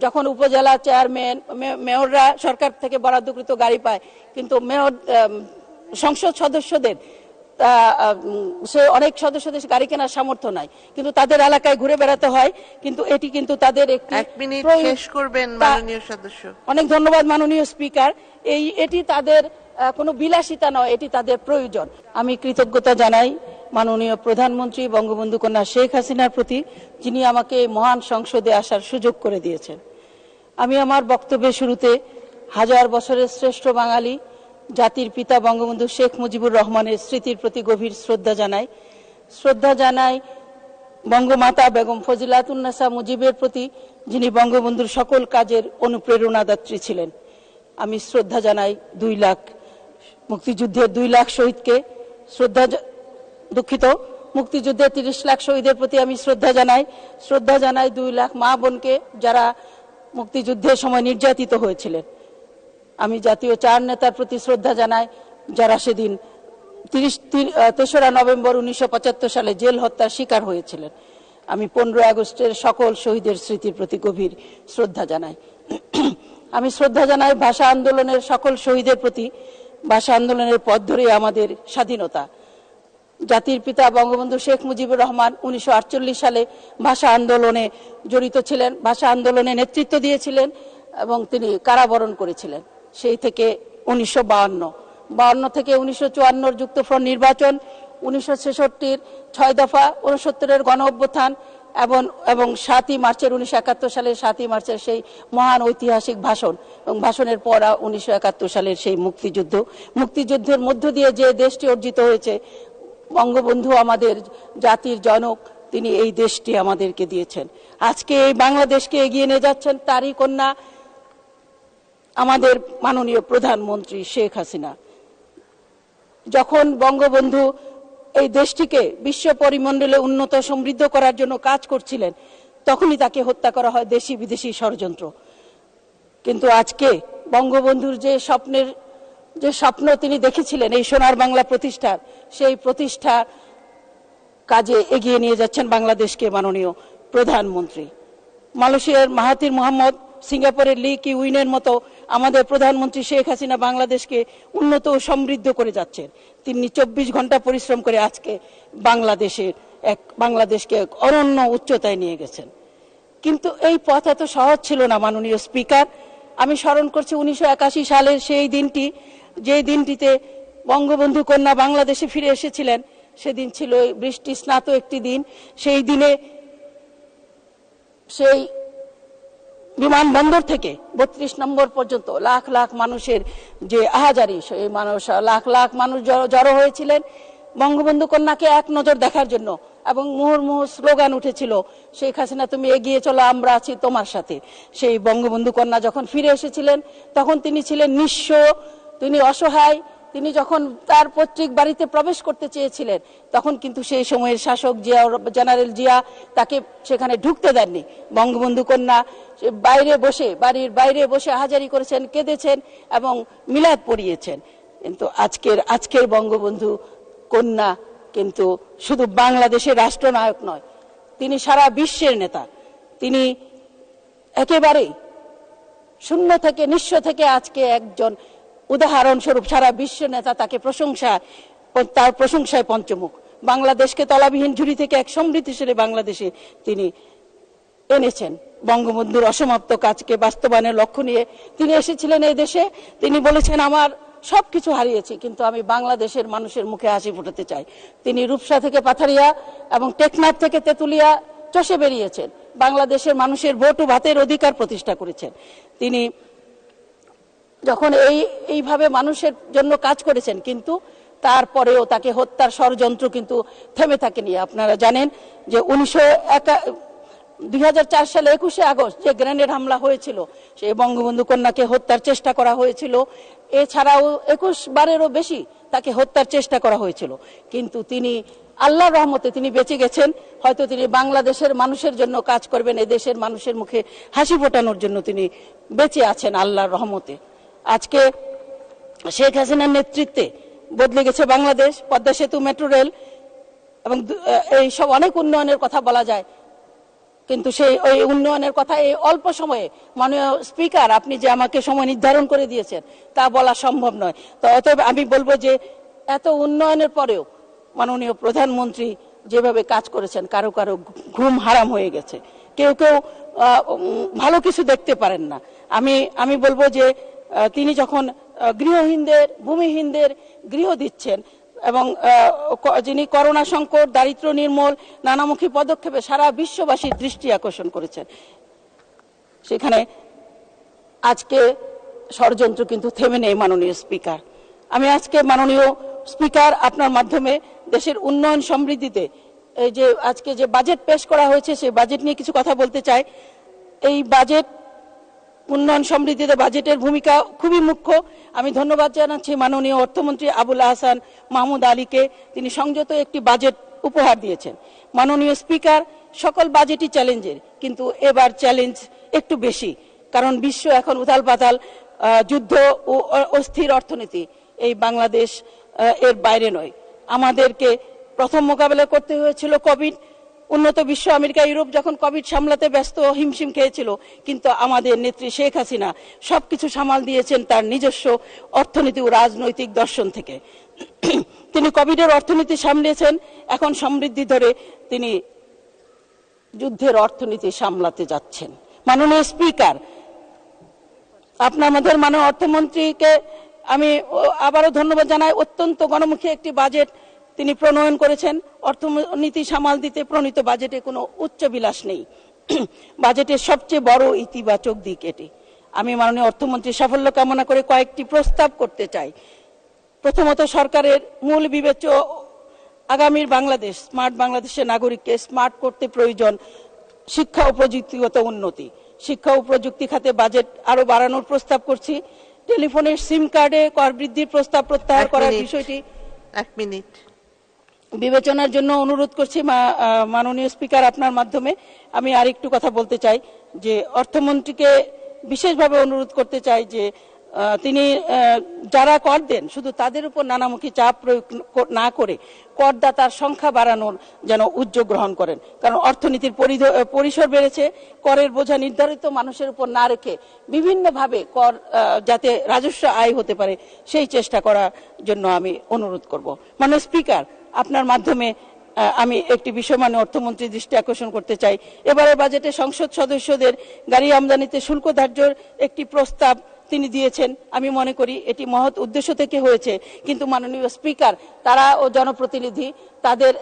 যখন উপজেলা চেয়ারম্যান মেয়ররা সরকার থেকে বরাদ্দকৃত গাড়ি পায়, কিন্তু মেয়র সংসদ সদস্যদের সে অনেক সদস্যদের গাড়ি কেনার সামর্থ্য নাই, কিন্তু তাদের এলাকায় ঘুরে বেড়াতে হয়। কিন্তু এটি কিন্তু তাদের এক মিনিট শেষ করবেন মাননীয় সদস্য। অনেক ধন্যবাদ মাননীয় স্পিকার। এটি তাদের কোনো বিলাসিতা নয়, এটি তাদের প্রয়োজন। আমি কৃতজ্ঞতা জানাই মাননীয় প্রধানমন্ত্রী বঙ্গবন্ধু কন্যা শেখ হাসিনার প্রতি, যিনি আমাকে মহান সংসদে আসার সুযোগ করে দিয়েছেন। আমি আমার বক্তব্যের শুরুতে হাজার বছরের শ্রেষ্ঠ বাঙালি জাতির পিতা বঙ্গবন্ধু শেখ মুজিবুর রহমানের স্মৃতির প্রতি গভীর শ্রদ্ধা জানাই বঙ্গমাতা বেগম ফজিলাতুন্নেসা মুজিবের প্রতি, যিনি বঙ্গবন্ধুর সকল কাজের অনুপ্রেরণাদাত্রী ছিলেন। আমি শ্রদ্ধা জানাই মুক্তিযুদ্ধের 2 লাখ শহীদকে, মুক্তিযুদ্ধের 30 লাখ শহীদের প্রতি আমি শ্রদ্ধা জানাই 2 লাখ মা বোনকে যারা মুক্তিযুদ্ধের সময় নির্যাতিত হয়েছিলেন। আমি জাতীয় 4 নেতার প্রতি শ্রদ্ধা জানাই যারা সেদিন 3রা নভেম্বর 1975 সালে জেল হত্যার শিকার হয়েছিলেন। আমি 15 আগস্টের সকল শহীদের স্মৃতির প্রতি গভীর শ্রদ্ধা জানাই। আমি শ্রদ্ধা জানাই ভাষা আন্দোলনের সকল শহীদের প্রতি। ভাষা আন্দোলনের পথ ধরে আমাদের স্বাধীনতা। জাতির পিতা বঙ্গবন্ধু শেখ মুজিবুর রহমান 1948 সালে ভাষা আন্দোলনে জড়িত ছিলেন, ভাষা আন্দোলনে নেতৃত্ব দিয়েছিলেন এবং তিনি কারাবরণ করেছিলেন। সেই থেকে 1952 থেকে 1954 যুক্তফ্রন্ট নির্বাচন, 1966-র 6 দফা, 69-এর গণ অভ্যুত্থান এবং 7ই মার্চের 1971 সালের 7ই মার্চের সেই মহান ঐতিহাসিক ভাষণ এবং ভাষণের পর 1971 সালের সেই মুক্তিযুদ্ধের মধ্য দিয়ে যে দেশটি অর্জিত হয়েছে, বঙ্গবন্ধু আমাদের জাতির জনক, তিনি এই দেশটি আমাদেরকে দিয়েছেন। আজকে এই বাংলাদেশকে এগিয়ে নিয়ে যাচ্ছেন তারই কন্যা আমাদের মাননীয় প্রধানমন্ত্রী শেখ হাসিনা। যখন বঙ্গবন্ধু এই দেশটিকে বিশ্ব পরিমণ্ডলে উন্নত সমৃদ্ধ করার জন্য কাজ করছিলেন, তখনই তাকে হত্যা করা হয় দেশি বিদেশি ষড়যন্ত্র। কিন্তু আজকে বঙ্গবন্ধুর যে স্বপ্ন তিনি দেখেছিলেন এই সোনার বাংলা প্রতিষ্ঠার, সেই প্রতিষ্ঠা কাজে এগিয়ে নিয়ে যাচ্ছেন বাংলাদেশকে মাননীয় প্রধানমন্ত্রী। মালয়েশিয়ার মাহাথির মোহাম্মদ, সিঙ্গাপুরের লি কি উইনের মতো আমাদের প্রধানমন্ত্রী শেখ হাসিনা বাংলাদেশকে উন্নত ও সমৃদ্ধ করে যাচ্ছেন। তিনি 24 ঘন্টা পরিশ্রম করে আজকে বাংলাদেশকে এক অনন্য উচ্চতায় নিয়ে গেছেন। কিন্তু এই পথ এত সহজ ছিল না মাননীয় স্পিকার। আমি স্মরণ করছি 1981 সালের সেই দিনটি, যে দিনটিতে বঙ্গবন্ধু কন্যা বাংলাদেশে ফিরে এসেছিলেন। সেদিন ছিল বৃষ্টি স্নাত একটি দিন। সেই দিনে সেই বিমানবন্দর থেকে 32 নম্বর পর্যন্ত লাখ লাখ মানুষের যে আহাজারি, সেই লাখ মানুষ জড়ো হয়েছিলেন বঙ্গবন্ধু কন্যাকে এক নজর দেখার জন্য, এবং মুহুর্মুহু স্লোগান উঠেছিল, শেখ হাসিনা তুমি এগিয়ে চলো, আমরা আছি তোমার সাথে। সেই বঙ্গবন্ধু কন্যা যখন ফিরে এসেছিলেন, তখন তিনি ছিলেন নিঃস্ব, তিনি অসহায়। তিনি যখন তার পৈতৃক বাড়িতে প্রবেশ করতে চেয়েছিলেন, তখন কিন্তু সেই সময়ের শাসক জেনারেল জিয়া তাকে সেখানে ঢুকতে দেননি। বঙ্গবন্ধু কন্যা বাড়ির বাইরে বসে হাজারি করেছেন, কেঁদেছেন এবং মিলাদ পড়িয়েছেন। কিন্তু আজকের বঙ্গবন্ধু কন্যা কিন্তু শুধু বাংলাদেশের রাষ্ট্রনায়ক নয়, তিনি সারা বিশ্বের নেতা। তিনি একেবারে শূন্য থেকে, নিঃস্ব থেকে আজকে একজন উদাহরণস্বরূপ সারা বিশ্ব নেতা। তার প্রশংসায় পঞ্চমুখ। বাংলাদেশকে তলাবিহীন ঝুড়ি থেকে এক সমৃদ্ধিশালী বাংলাদেশে তিনি এনেছেন। বঙ্গবন্ধুর অসমাপ্ত কাজকে বাস্তবায়নের লক্ষ্য নিয়ে তিনি এসেছিলেন এই দেশে। তিনি বলেছেন, আমার সবকিছু হারিয়েছি, কিন্তু আমি বাংলাদেশের মানুষের মুখে হাসি ফোটাতে চাই। তিনি রূপসা থেকে পাথারিয়া এবং টেকনাফ থেকে তেতুলিয়া চষে বেরিয়েছেন। বাংলাদেশের মানুষের ভোট ও ভাতের অধিকার প্রতিষ্ঠা করেছেন। তিনি যখন এইভাবে মানুষের জন্য কাজ করেছেন, কিন্তু তারপরেও তাকে হত্যার ষড়যন্ত্র কিন্তু থেমে থাকেনি। আপনারা জানেন যে 2004 সালে 21শে আগস্ট যে গ্রেনেড হামলা হয়েছিল, সেই বঙ্গবন্ধু কন্যাকে হত্যার চেষ্টা করা হয়েছিল। এছাড়াও 21 বারেরও বেশি তাকে হত্যার চেষ্টা করা হয়েছিল, কিন্তু তিনি আল্লাহর রহমতে তিনি বেঁচে গেছেন। হয়তো তিনি বাংলাদেশের মানুষের জন্য কাজ করবেন, এদেশের মানুষের মুখে হাসি ফোটানোর জন্য তিনি বেঁচে আছেন আল্লাহর রহমতে। আজকে শেখ হাসিনার নেতৃত্বে বদলে গেছে বাংলাদেশ। পদ্মা সেতু, মেট্রো রেল এবং এই সব অনেক উন্নয়নের কথা বলা যায়। কিন্তু সেই ওই উন্নয়নের কথা এই অল্প সময়ে মাননীয় স্পিকার আপনি যে আমাকে সময় নির্ধারণ করে দিয়েছেন তা বলা সম্ভব নয়। তো অতএব আমি বলবো যে এত উন্নয়নের পরেও মাননীয় প্রধানমন্ত্রী যেভাবে কাজ করেছেন কারো কারো ঘুম হারাম হয়ে গেছে, কেউ কেউ ভালো কিছু দেখতে পারেন না। আমি বলবো যে তিনি যখন গৃহহীনদের ভূমিহীনদের গৃহ দিচ্ছেন এবং যিনি করোনা সংকট দারিদ্র্য নির্মূল নানামুখী পদক্ষেপে সারা বিশ্ববাসীর দৃষ্টি আকর্ষণ করেছেন, সেখানে আজকে ষড়যন্ত্র কিন্তু থেমে নেই। মাননীয় স্পিকার, আমি আজকে মাননীয় স্পিকার আপনার মাধ্যমে দেশের উন্নয়ন সমৃদ্ধিতে এই যে আজকে যে বাজেট পেশ করা হয়েছে সেই বাজেট নিয়ে কিছু কথা বলতে চাই। এই বাজেট উন্নয়ন সমৃদ্ধিতে বাজেটের ভূমিকা খুবই মুখ্য। আমি ধন্যবাদ জানাচ্ছি মাননীয় অর্থমন্ত্রী আবুল আহসান মাহমুদ আলীকে, তিনি সংযত একটি বাজেট উপহার দিয়েছেন। মাননীয় স্পিকার, সকল বাজেটই চ্যালেঞ্জের, কিন্তু এবার চ্যালেঞ্জ একটু বেশি, কারণ বিশ্ব এখন উথাল পাতাল, যুদ্ধ ও অস্থির অর্থনীতি এই বাংলাদেশ এর বাইরে নয়। আমাদেরকে প্রথম মোকাবেলা করতে হয়েছিল কোভিড। উন্নত বিশ্ব আমেরিকা ইউরোপ যখন কোভিড সামলাতে ব্যস্ত হিমশিম খেয়েছিল, কিন্তু আমাদের নেত্রী শেখ হাসিনা সবকিছু সামাল দিয়েছেন তার নিজস্ব অর্থনীতি ও রাজনৈতিক দর্শন থেকে। তিনি কোভিডের অর্থনীতি সামলিয়েছেন, এখন সমৃদ্ধি ধরে তিনি যুদ্ধের অর্থনীতি সামলাতে যাচ্ছেন। মাননীয় স্পিকার, আপনার মধ্যে মাননীয় অর্থমন্ত্রীকে আমি আবারও ধন্যবাদ জানাই। অত্যন্ত গণমুখী একটি বাজেট তিনি প্রণয়ন করেছেন। অর্থনীতি সামাল দিতে প্রণীত বাজেটে কোনো উচ্চবিলাস নেই। বাজেটের সবচেয়ে বড় ইতিবাচক দিক এটি। আমি মাননীয় অর্থমন্ত্রীর সাফল্য কামনা করে কয়েকটি প্রস্তাব করতে চাই। প্রথমত, সরকারের মূল বিবেচ্য আগামীর বাংলাদেশ, স্মার্ট বাংলাদেশের নাগরিককে স্মার্ট করতে প্রয়োজন শিক্ষা ও প্রযুক্তিগত উন্নতি। শিক্ষা ও প্রযুক্তি খাতে বাজেট আরো বাড়ানোর প্রস্তাব করছি। টেলিফোনের সিম কার্ডে কর বৃদ্ধির প্রস্তাব প্রত্যাহার করার বিষয়টি বিবেচনার জন্য অনুরোধ করছি। মাননীয় স্পিকার, আপনার মাধ্যমে আমি আরেকটু কথা বলতে চাই যে অর্থমন্ত্রীকে বিশেষভাবে অনুরোধ করতে চাই যে তিনি যারা কর দেন শুধু তাদের উপর নানামুখী চাপ প্রয়োগ না করে করদাতার সংখ্যা বাড়ানোর যেন উদ্যোগ গ্রহণ করেন। কারণ অর্থনীতির পরিসর বেড়েছে, করের বোঝা নির্ধারিত মানুষের উপর না রেখে বিভিন্নভাবে কর যাতে রাজস্ব আয় হতে পারে সেই চেষ্টা করার জন্য আমি অনুরোধ করব। মাননীয় স্পিকার, আপনার মাধ্যমে আমি একটি বিষয় মাননীয় অর্থমন্ত্রীর দৃষ্টি আকর্ষণ করতে চাই। এবারে বাজেটে সংসদ সদস্যদের গাড়ি আমদানিতে শুল্ক ধার্যর একটি প্রস্তাব তিনি দিয়েছেন। আমি মনে করি এটি মহৎ উদ্দেশ্য থেকে হয়েছে, কিন্তু মাননীয় স্পিকার, তারা ও জনপ্রতিনিধি তাদের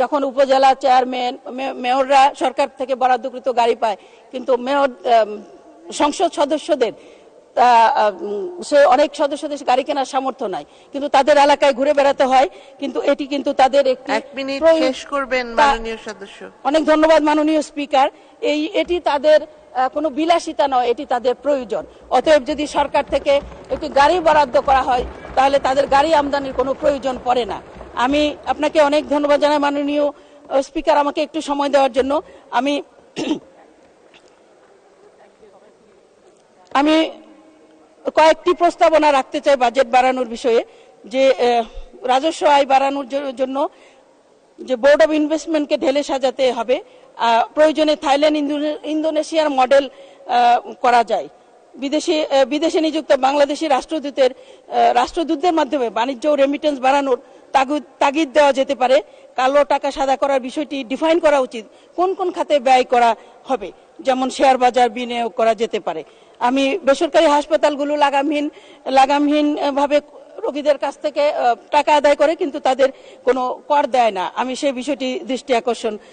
যখন উপজেলা চেয়ারম্যান মেয়ররা সরকার থেকে বরাদ্দকৃত গাড়ি পায়, কিন্তু মেয়র সংসদ সদস্যদের সে অনেক সদস্যদের গাড়ি কেনার সামর্থ্য নাই, কিন্তু তাদের এলাকায় ঘুরে বেড়াতে হয়। কিন্তু এটি কিন্তু তাদের অনেক ধন্যবাদ মাননীয় স্পিকার। এটি তাদের কোনো বিলাসিতা নয়, এটি তাদের প্রয়োজন। অতএব যদি সরকার থেকে একটি গাড়ি বরাদ্দ করা হয় তাহলে তাদের গাড়ি আমদানির কোনো প্রয়োজন পড়ে না। আমি আপনাকে অনেক ধন্যবাদ জানাই মাননীয় স্পিকার আমাকে একটু সময় দেওয়ার জন্য। আমি কয়েকটি প্রস্তাবনা রাখতে চাই বাজেট বাড়ানোর বিষয়ে। যে রাজস্ব আয় বাড়ানোর জন্য যে বোর্ড অব ইনভেস্টমেন্টকে ঢেলে সাজাতে হবে, প্রয়োজনে থাইল্যান্ড ইন্দোনেশিয়ার মডেল করা যায়। বিদেশে নিযুক্ত বাংলাদেশি রাষ্ট্রদূতদের মাধ্যমে বাণিজ্য ও রেমিটেন্স বাড়ানোর তাগিদ দেওয়া যেতে পারে। কালো টাকা সাদা করার বিষয়টি ডিফাইন করা উচিত, কোন কোন খাতে ব্যয় করা হবে, যেমন শেয়ার বাজার বিনিয়োগ করা যেতে পারে। আমি বেসরকারি হাসপাতালগুলো লাগামহীন ভাবে রোগীদের কাছ থেকে টাকা আদায় করে কিন্তু তাদের কোনো কর দেয় না, আমি সেই বিষয়টি দৃষ্টি আকর্ষণ